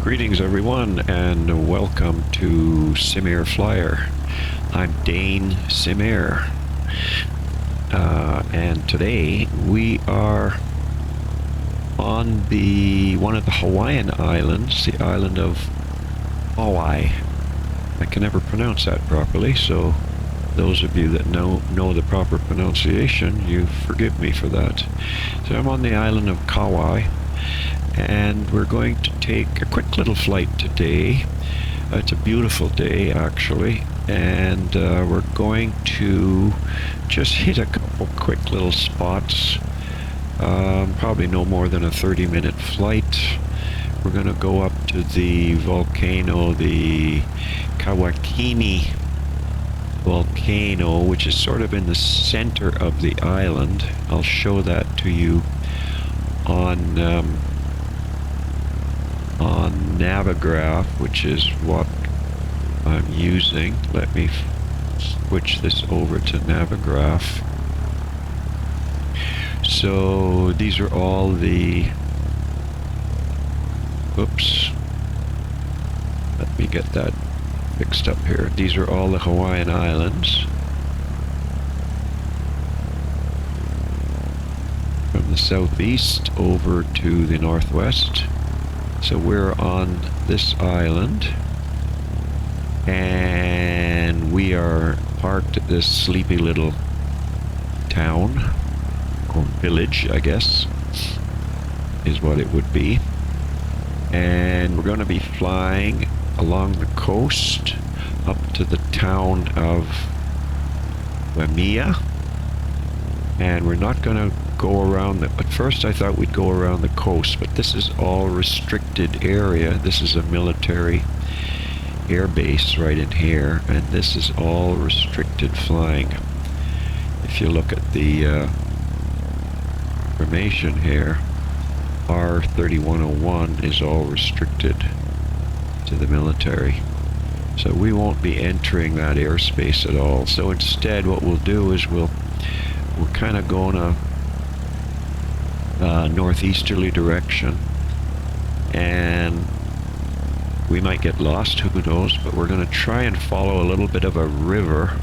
Greetings, everyone, and welcome to Simair Flyer. I'm Dane Simair, and today we are on one of the Hawaiian islands, the island of Kauai. I can never pronounce that properly, so those of you that know the proper pronunciation, you forgive me for that. So I'm on the island of Kauai, and we're going to take a quick little flight today. It's a beautiful day, actually, and we're going to just hit a couple quick little spots. Probably no more than a 30-minute flight. We're going to go up to the volcano, the Kauai volcano, which is sort of in the center of the island. I'll show that to you on Navigraph, which is what I'm using. Let me switch this over to Navigraph. So these are all the, oops, let me get that fixed up here. These are all the Hawaiian Islands from the southeast over to the northwest. So we're on this island, and we are parked at this sleepy little town, or village, I guess, is what it would be. And we're going to be flying along the coast up to the town of Waimea. And we're not going to go around at first I thought we'd go around the coast, but this is all restricted area. This is a military air base right in here, and this is all restricted flying. If you look at the information here, R3101 is all restricted to the military. So we won't be entering that airspace at all. So instead what we'll do is we're kind of going a northeasterly direction, and we might get lost, who knows, but we're going to try and follow a little bit of a river.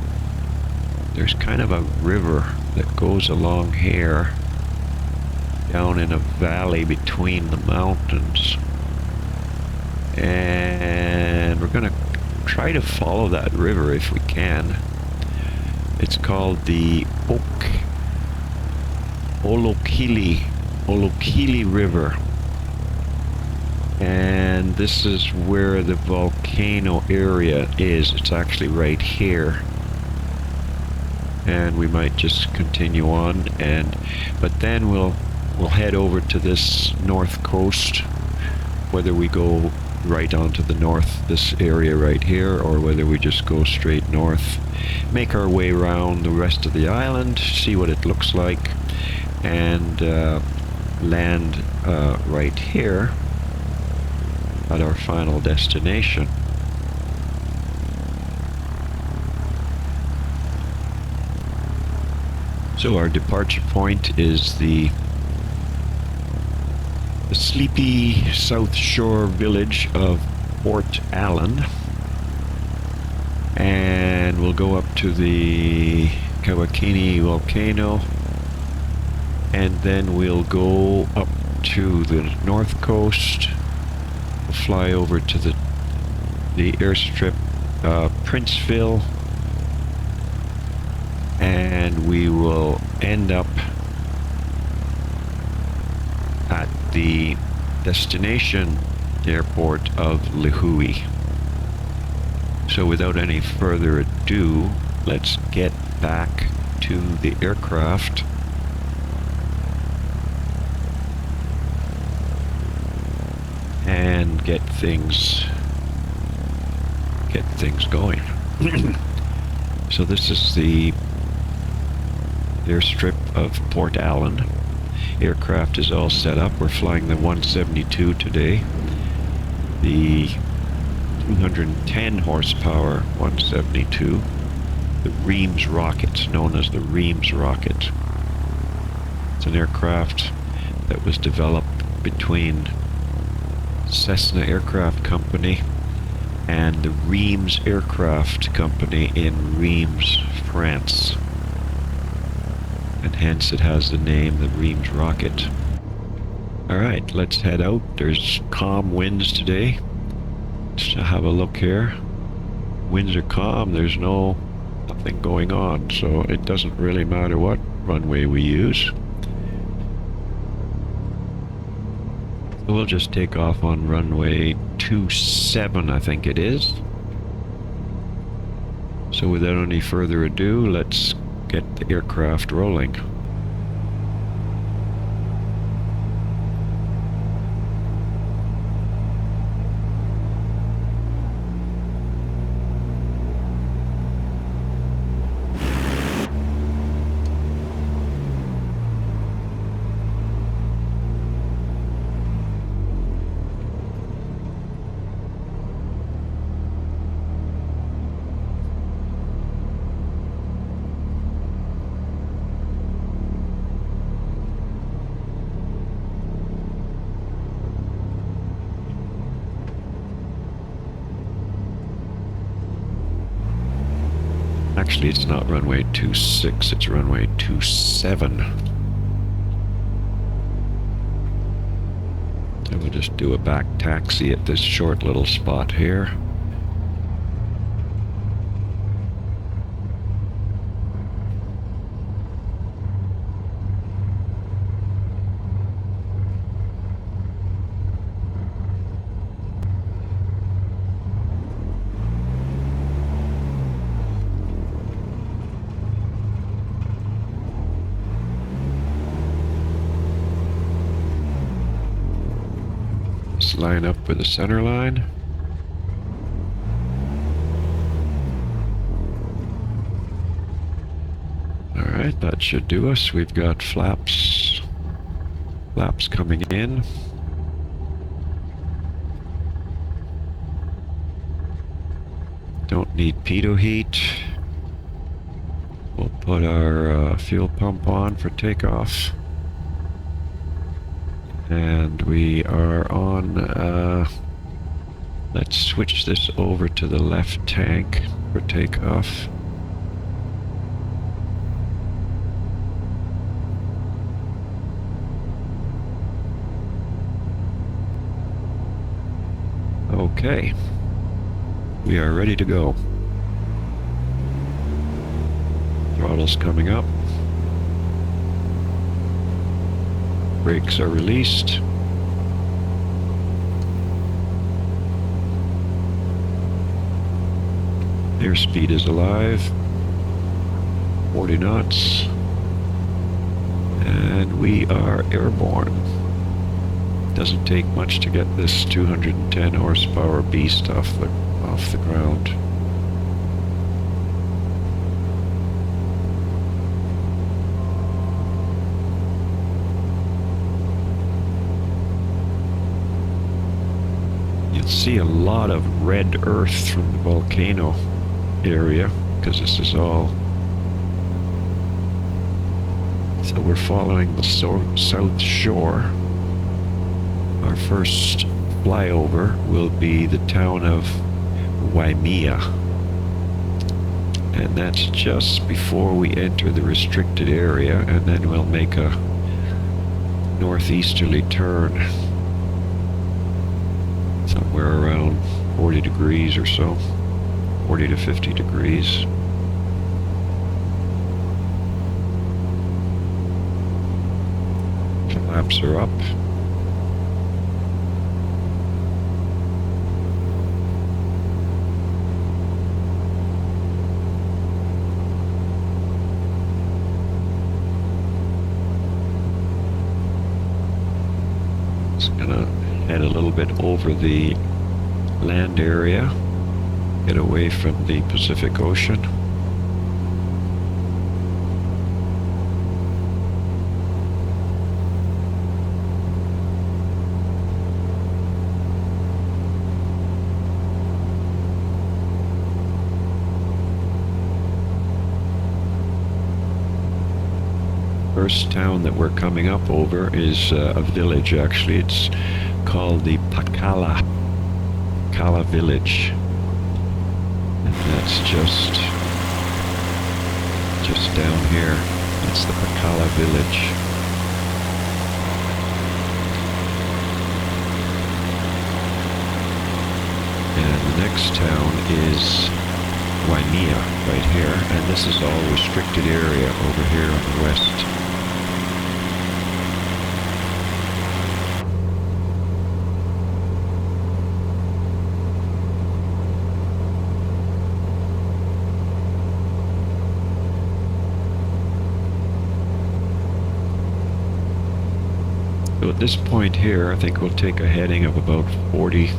There's kind of a river that goes along here down in a valley between the mountains, and we're going to try to follow that river if we can. It's called the Olokili River, and this is where the volcano area is. It's actually right here, and we might just continue on, but then we'll head over to this north coast, whether we go right onto the north, this area right here, or whether we just go straight north, make our way around the rest of the island, see what it looks like, and land right here at our final destination. So our departure point is the sleepy South Shore village of Port Allen, and we'll go up to the Kauai volcano, and then we'll go up to the north coast. We'll fly over to the airstrip Princeville, and we will end up at the destination airport of Lihui. So without any further ado, let's get back to the aircraft and get things going. So this is the airstrip of Port Allen. Aircraft is all set up. We're flying the 172 today, the 210 horsepower 172, the Reams rocket, known as the Reams rocket. It's an aircraft that was developed between Cessna Aircraft Company and the Reims Aircraft Company in Reims, France. And hence it has the name the Reims rocket. Alright, let's head out. There's calm winds today. Let's have a look here. Winds are calm, there's nothing going on, so it doesn't really matter what runway we use. So we'll just take off on runway 27, I think it is. So without any further ado, let's get the aircraft rolling. Actually, it's not runway 26, it's runway 27. And we'll just do a back taxi at this short little spot here. Line up with the center line. Alright, that should do us. We've got flaps coming in. Don't need pitot heat. We'll put our fuel pump on for takeoff. And we are on, let's switch this over to the left tank for takeoff. Okay, we are ready to go. Throttle's coming up. Brakes are released. Airspeed is alive. 40 knots. And we are airborne. Doesn't take much to get this 210 horsepower beast off the ground. See a lot of red earth from the volcano area because this is all, so we're following the south shore. Our first flyover will be the town of Waimea, and that's just before we enter the restricted area, and then we'll make a northeasterly turn somewhere around 40 degrees or so, 40 to 50 degrees. Flaps are up. It's gonna head a little bit over the land area, get away from the Pacific Ocean. First town that we're coming up over is a village, actually. It's called the Pakala village. And that's just down here. That's the Pakala village. And the next town is Waimea right here, and this is all restricted area over here on the west. So at this point here, I think we'll take a heading of about 40,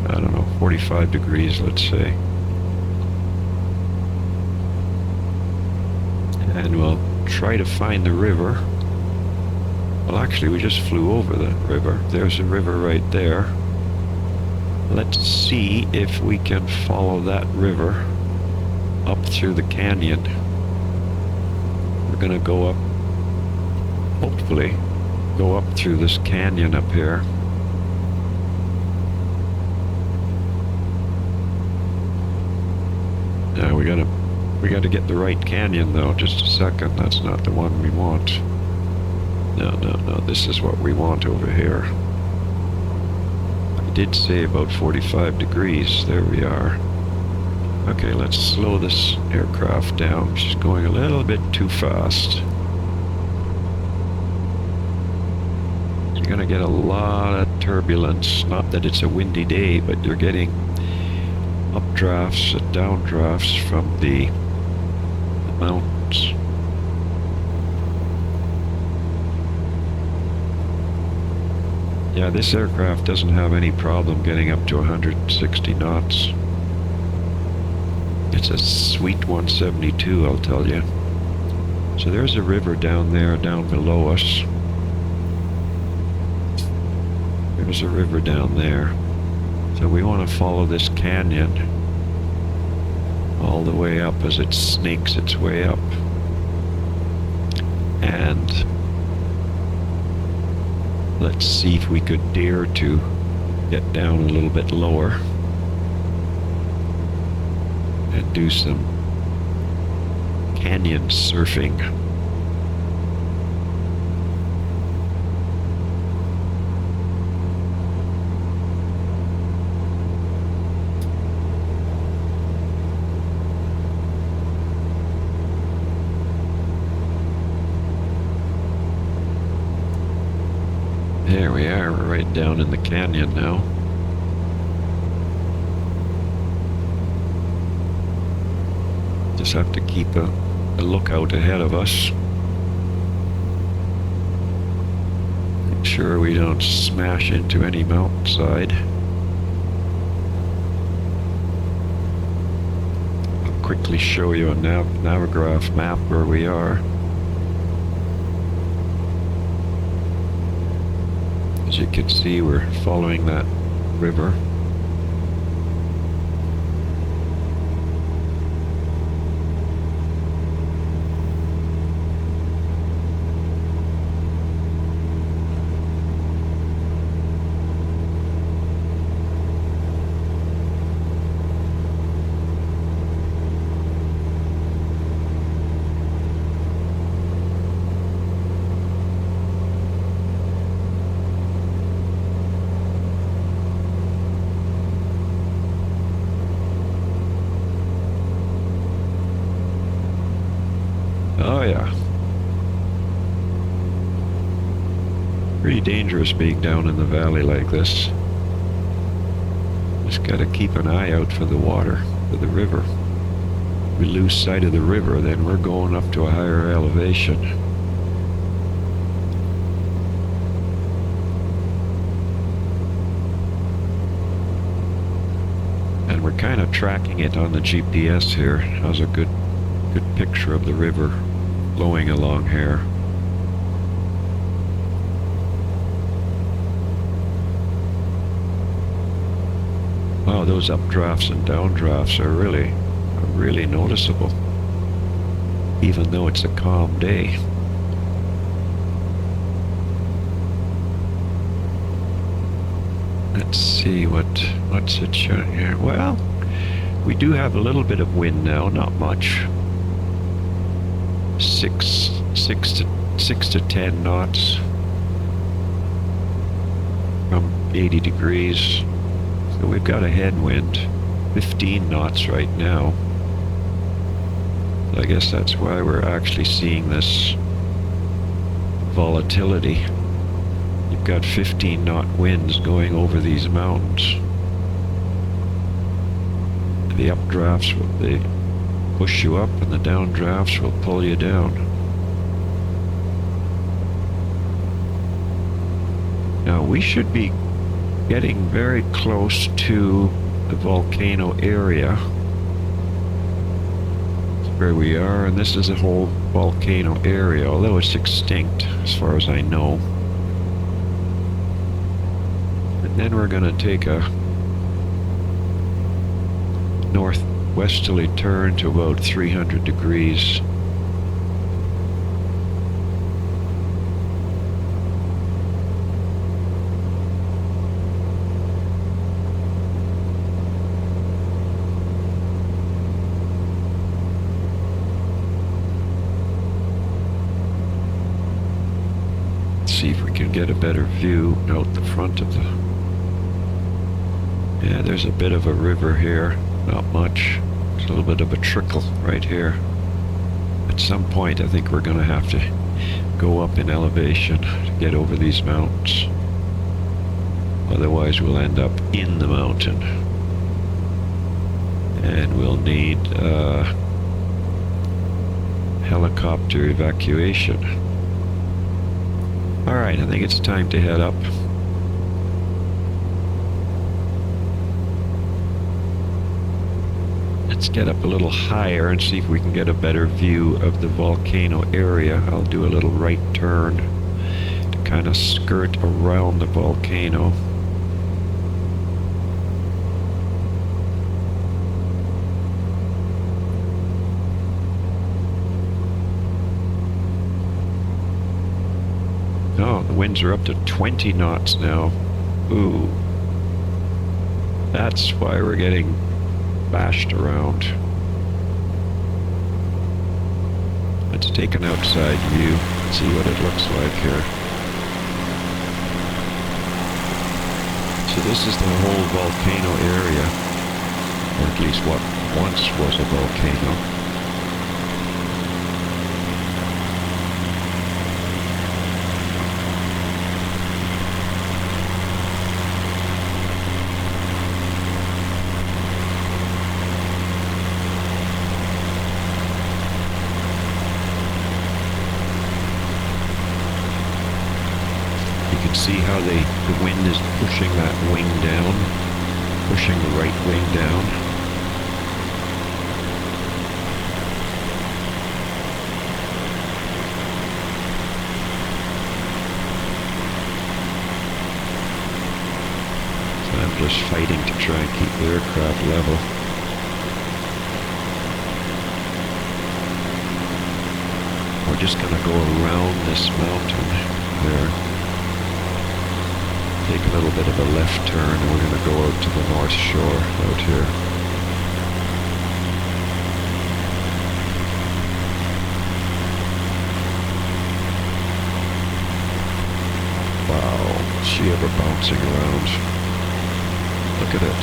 I don't know, 45 degrees, let's say. And we'll try to find the river. Well, actually, we just flew over the river. There's a river right there. Let's see if we can follow that river up through the canyon. We're gonna go up, hopefully, go up through this canyon up here. Now we gotta get the right canyon though. Just a second. That's not the one we want. No. This is what we want over here. I did say about 45 degrees. There we are. Okay, let's slow this aircraft down. She's going a little bit too fast. You're gonna get a lot of turbulence. Not that it's a windy day, but you're getting updrafts and downdrafts from the mountains. Yeah, this aircraft doesn't have any problem getting up to 160 knots. It's a sweet 172, I'll tell you. So there's a river down there, down below us. There's a river down there. So we want to follow this canyon all the way up as it snakes its way up. And let's see if we could dare to get down a little bit lower and do some canyon surfing. There we are, we're right down in the canyon now. Just have to keep a lookout ahead of us. Make sure we don't smash into any mountainside. I'll quickly show you a Navigraph map where we are. As you can see, we're following that river. Oh yeah. Pretty dangerous being down in the valley like this. Just gotta keep an eye out for the water, for the river. If we lose sight of the river, then we're going up to a higher elevation. And we're kind of tracking it on the GPS here. How's a good picture of the river flowing along here. Wow, those updrafts and downdrafts are really noticeable, even though it's a calm day. Let's see what's it showing here. Well, we do have a little bit of wind now, not much. Six to 10 knots from 80 degrees. So we've got a headwind, 15 knots right now. I guess that's why we're actually seeing this volatility. You've got 15 knot winds going over these mountains. The updrafts they push you up, and the downdrafts will pull you down. Now we should be getting very close to the volcano area. That's where we are, and this is a whole volcano area, although it's extinct as far as I know. And then we're going to take a northwesterly turn to about 300 degrees. See if we can get a better view out the front of the... Yeah, there's a bit of a river here, not much. There's a little bit of a trickle right here. At some point I think we're going to have to go up in elevation to get over these mountains. Otherwise we'll end up in the mountain. And we'll need helicopter evacuation. Alright, I think it's time to head up. Let's get up a little higher and see if we can get a better view of the volcano area. I'll do a little right turn to kind of skirt around the volcano. Oh, the winds are up to 20 knots now. Ooh. That's why we're getting bashed around. Let's take an outside view, see what it looks like here. So this is the whole volcano area, or at least what once was a volcano. See how the wind is pushing that wing down, pushing the right wing down. So I'm just fighting to try and keep the aircraft level. We're just going to go around this mountain there. Take a little bit of a left turn, and we're going to go out to the north shore out here. Wow, is she ever bouncing around? Look at it.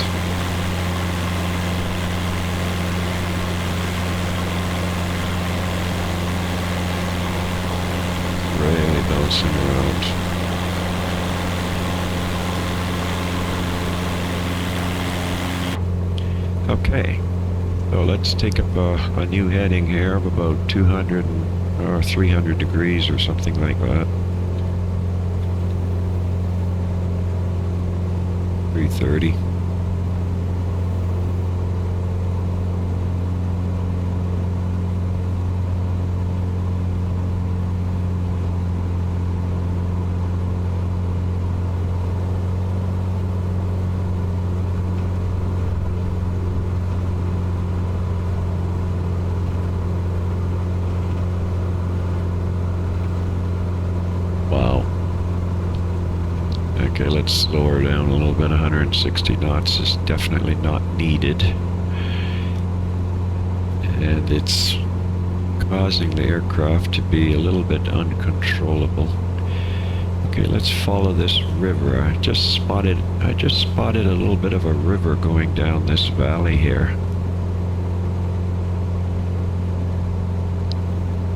Really bouncing around. Okay, so let's take up a new heading here of about 200 or 300 degrees or something like that. 330. let's slow her down a little bit. 160 knots is definitely not needed. And it's causing the aircraft to be a little bit uncontrollable. Okay, let's follow this river. I just spotted a little bit of a river going down this valley here.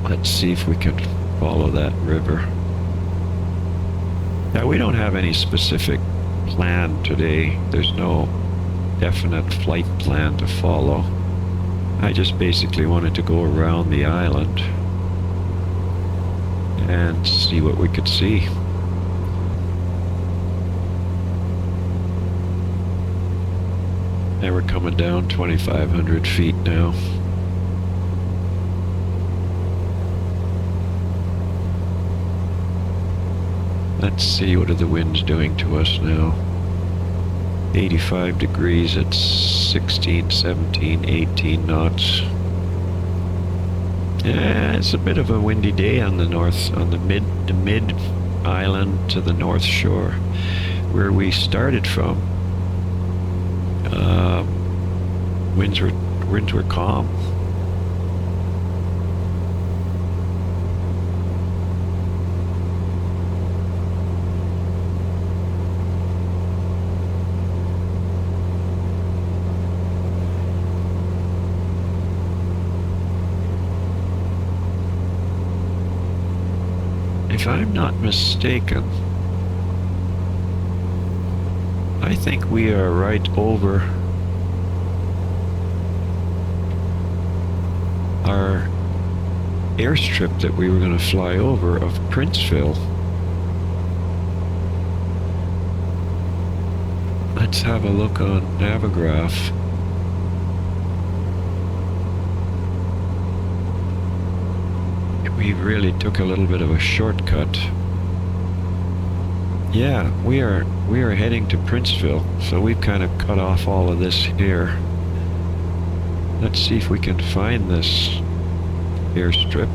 Let's see if we can follow that river. Now, we don't have any specific plan today. There's no definite flight plan to follow. I just basically wanted to go around the island and see what we could see. And we're coming down 2,500 feet now. Let's see, what are the winds doing to us now? 85 degrees at 16, 17, 18 knots. Yeah, it's a bit of a windy day on the north, on the mid island to the north shore, where we started from. Winds were calm. If I'm not mistaken, I think we are right over our airstrip that we were going to fly over of Princeville. Let's have a look on Navigraph. We really took a little bit of a shortcut. Yeah, we are heading to Princeville, so we've kind of cut off all of this here. Let's see if we can find this airstrip.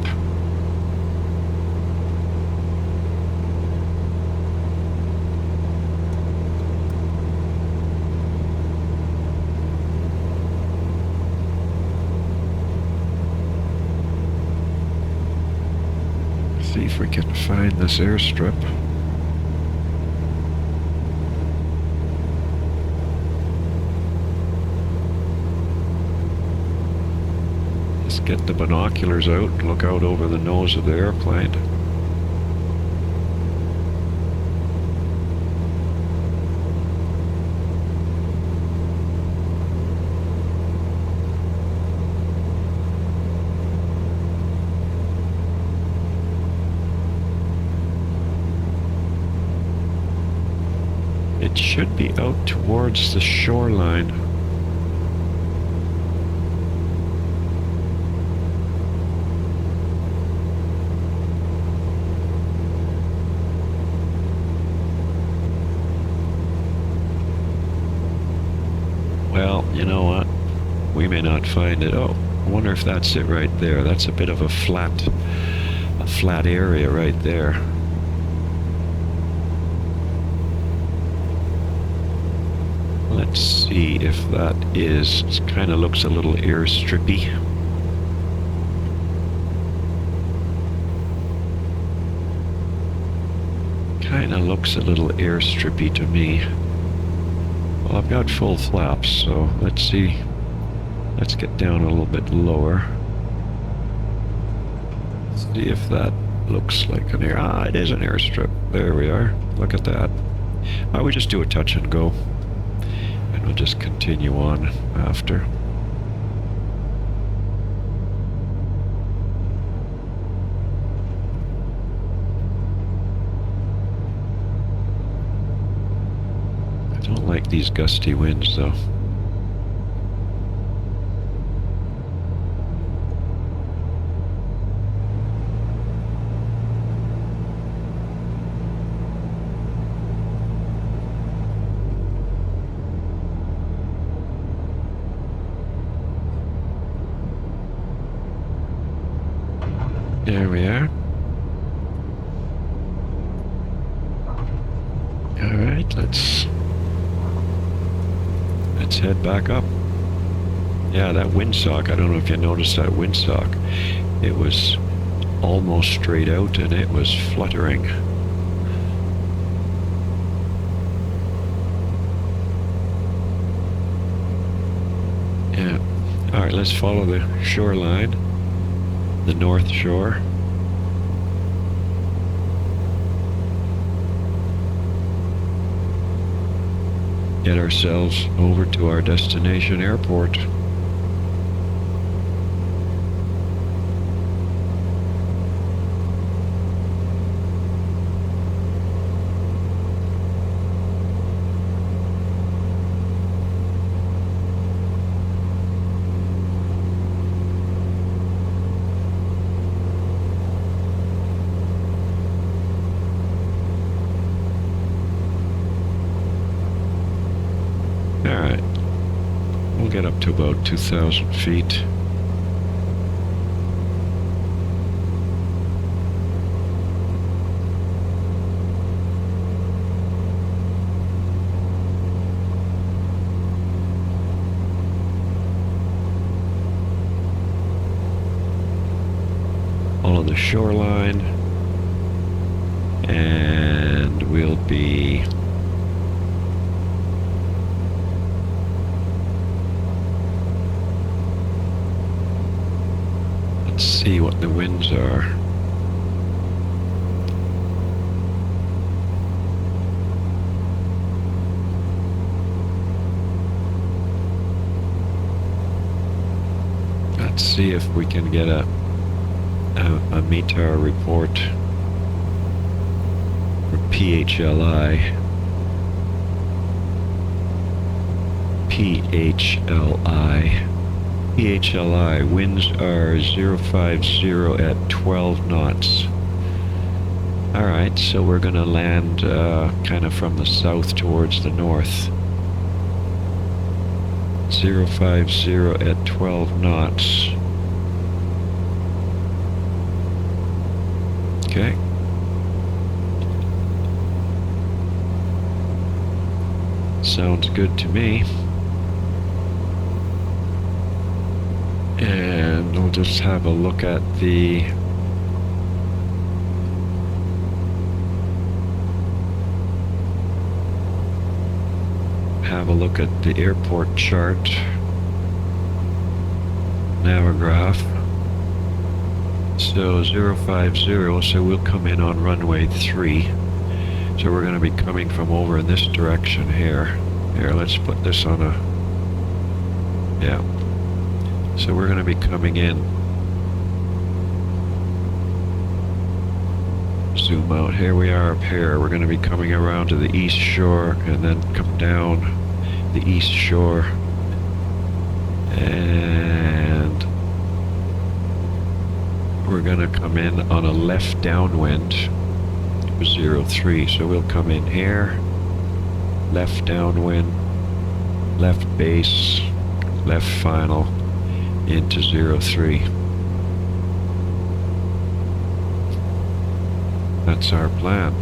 See if we can find this airstrip. Let's get the binoculars out and look out over the nose of the airplane. It should be out towards the shoreline. Well, you know what? We may not find it. Oh, I wonder if that's it right there. That's a bit of a flat area right there. Let's see if that is. It kind of looks a little airstrippy. Kind of looks a little airstrippy to me. Well, I've got full flaps, so let's see. Let's get down a little bit lower. See if that looks like an air. Ah, it is an airstrip. There we are. Look at that. Why don't we just do a touch and go? And we'll just continue on after. I don't like these gusty winds, though. There we are. Alright, Let's head back up. Yeah, that windsock, I don't know if you noticed that windsock. It was almost straight out and it was fluttering. Yeah. Alright, let's follow the shoreline, the north shore. Get ourselves over to our destination airport. Alright, we'll get up to about 2,000 feet. Follow the shoreline, and we'll be see what the winds are. Let's see if we can get a METAR report for PHLI. PHLI, winds are 050 at 12 knots. Alright, so we're gonna land kind of from the south towards the north. 050 at 12 knots. Okay. Sounds good to me. And we'll just have a look at the airport chart, Navigraph. So 050, so we'll come in on runway 3. So we're going to be coming from over in this direction here. Here, let's put this on a, yeah. So we're going to be coming in. Zoom out. Here we are up here. We're going to be coming around to the east shore and then come down the east shore. And we're going to come in on a left downwind for 03. So we'll come in here, left downwind, left base, left final, into 03. That's our plan.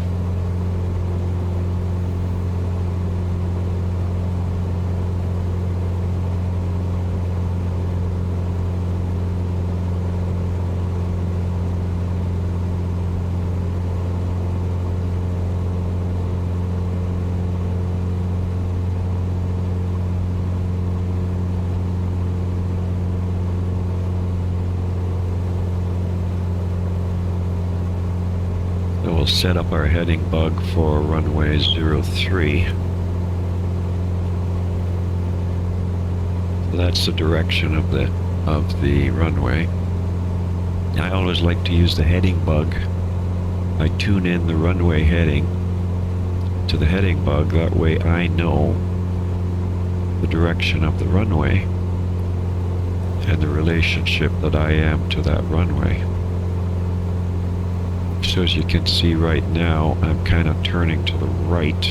We'll set up our heading bug for runway 03. So that's the direction of the runway. I always like to use the heading bug. I tune in the runway heading to the heading bug, that way I know the direction of the runway and the relationship that I am to that runway. So as you can see right now, I'm kind of turning to the right,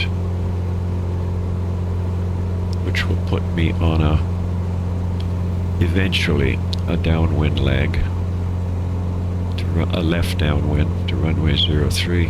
which will put me on eventually a downwind leg, a left downwind to runway 03.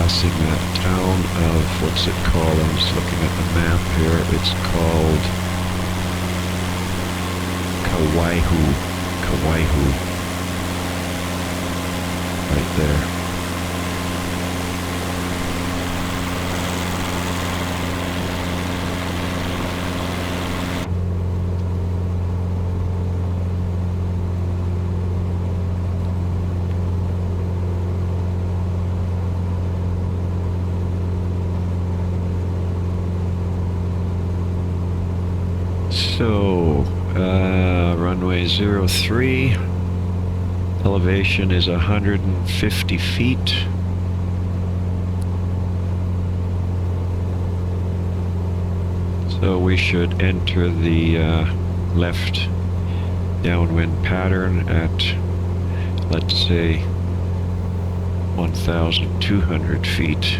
passing that town of, what's it called? I'm just looking at the map here. It's called Kauai. Right there. So, runway 03, elevation is 150 feet. So we should enter the left downwind pattern at, let's say, 1,200 feet.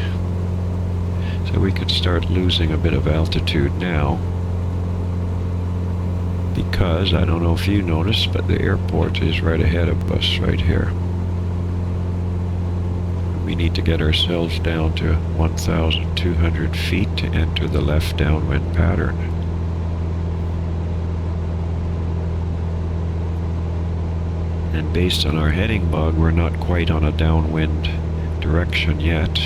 So we could start losing a bit of altitude now, because I don't know if you noticed, but the airport is right ahead of us right here. We need to get ourselves down to 1,200 feet to enter the left downwind pattern. And based on our heading bug, we're not quite on a downwind direction yet.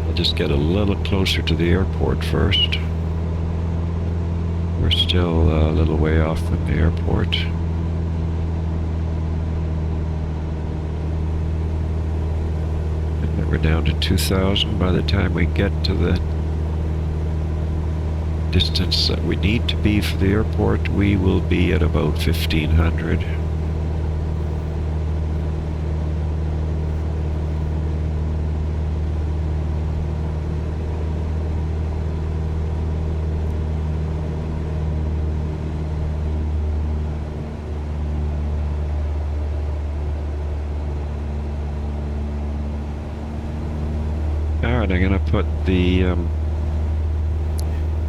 I'll just get a little closer to the airport first. We're still a little way off from the airport. And then we're down to 2,000. By the time we get to the distance that we need to be for the airport, we will be at about 1,500. Alright, I'm going to put the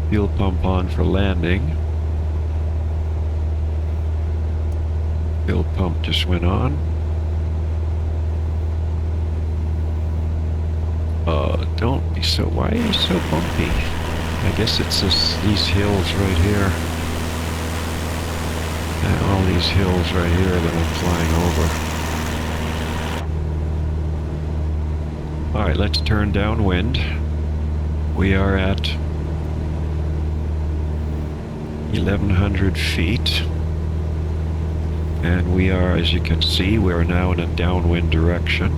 fuel pump on for landing. Fuel pump just went on. Don't be so, why are you so bumpy? I guess it's these hills right here. And all these hills right here that I'm flying over. Alright, let's turn downwind. We are at 1,100 feet. And we are, as you can see, we are now in a downwind direction.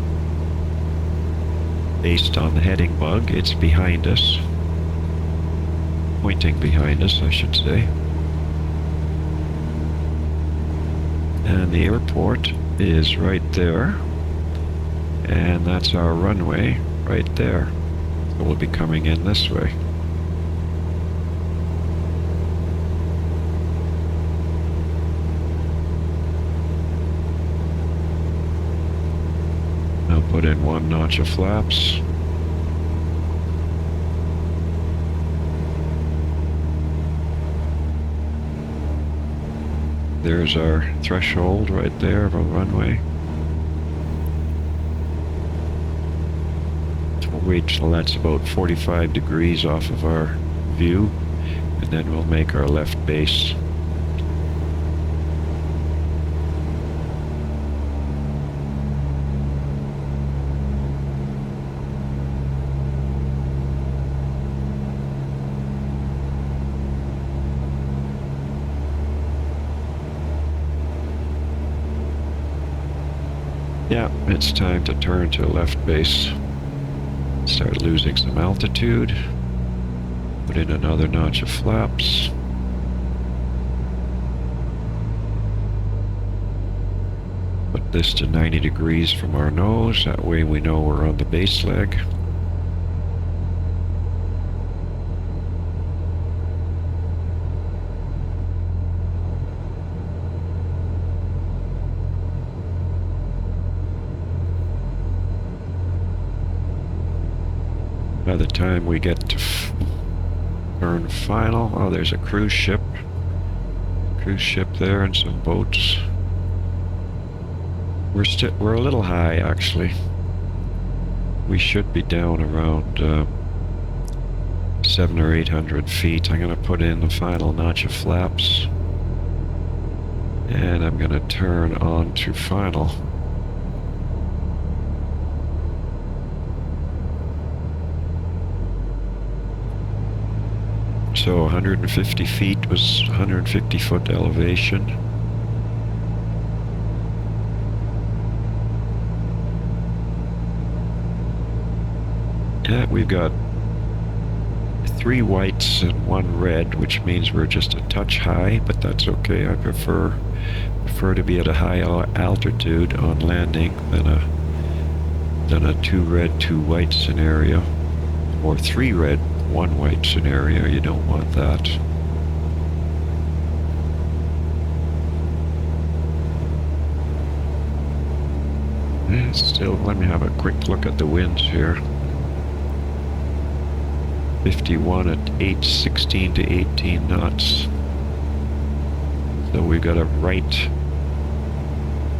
Based on the heading bug, it's behind us. Pointing behind us, I should say. And the airport is right there. And that's our runway right there. So we'll be coming in this way. I'll put in 1 notch of flaps. There's our threshold right there of a runway. We'll wait till that's about 45 degrees off of our view, and then we'll make our left base. Yeah, it's time to turn to left base. Start losing some altitude. Put in another notch of flaps. Put this to 90 degrees from our nose. That way we know we're on the base leg. By the time we get to turn final, oh, there's a cruise ship there and some boats. We're a little high actually. We should be down around 700 or 800 feet. I'm going to put in the final notch of flaps. And I'm going to turn on to final. So 150 feet was 150 foot elevation. Yeah, we've got 3 whites and 1 red, which means we're just a touch high, but that's okay. I prefer to be at a high altitude on landing than a 2 red, 2 white scenario, or 3 red, 1 white scenario. You don't want that. Still, let me have a quick look at the winds here. 51 at 16 to 18 knots. So we've got a right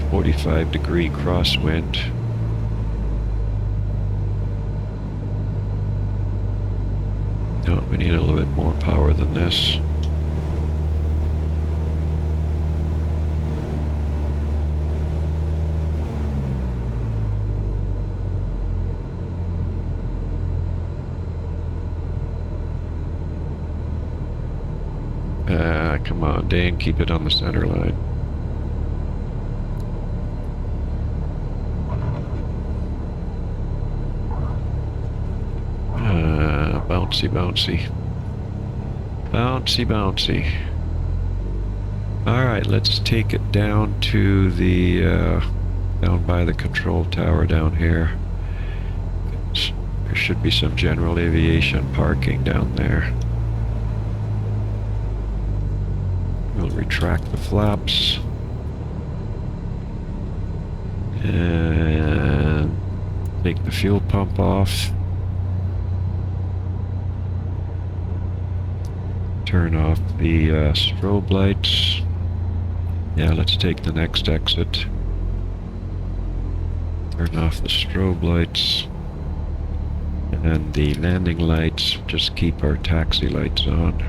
45-degree crosswind. No, we need a little bit more power than this. Come on, Dan, keep it on the center line. Bouncy, bouncy. Bouncy, bouncy. Alright, let's take it down to the, down by the control tower down here. There should be some general aviation parking down there. We'll retract the flaps. And take the fuel pump off. Turn off the strobe lights. Yeah, let's take the next exit. Turn off the strobe lights. And the landing lights, just keep our taxi lights on.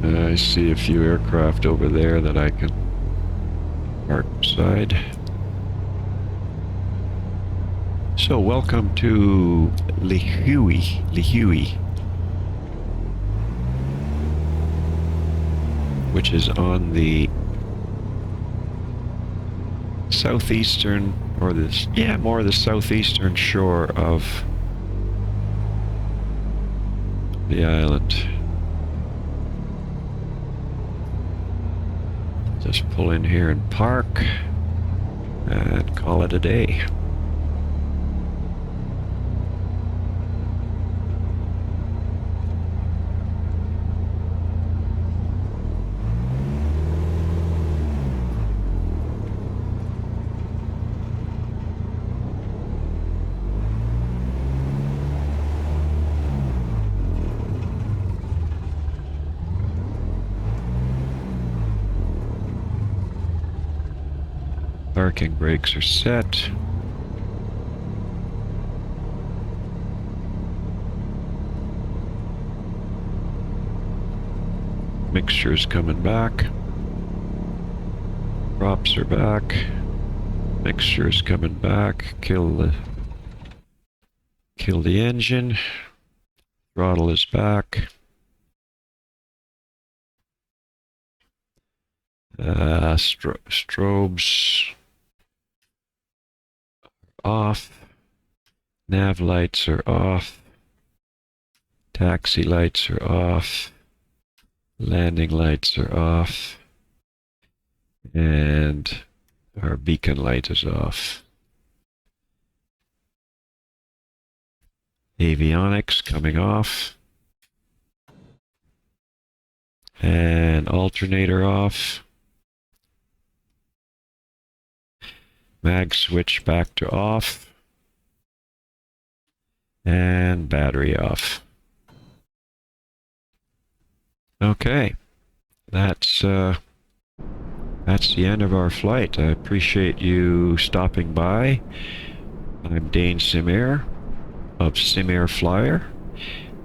I see a few aircraft over there that I can park beside. So welcome to Lihue, which is on the southeastern, or this, yeah, more the southeastern shore of the island. Just pull in here and park and call it a day. Parking brakes are set. Mixture's coming back. Props are back. Mixture's coming back. Kill the engine. Throttle is back. Strobes off. Nav lights are off. Taxi lights are off. Landing lights are off. And our beacon light is off. Avionics coming off. And alternator off. Mag switch back to off. And battery off. Okay. That's the end of our flight. I appreciate you stopping by. I'm Dane Simir of Simir Flyer.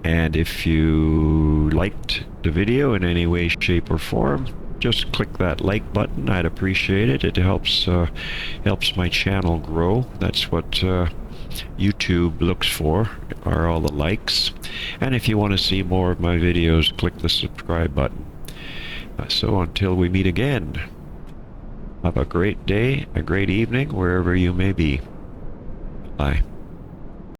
And if you liked the video in any way, shape, or form, just click that like button. I'd appreciate it. It helps my channel grow. That's what YouTube looks for, are all the likes. And if you want to see more of my videos, click the subscribe button. So until we meet again, have a great day, a great evening, wherever you may be. Bye.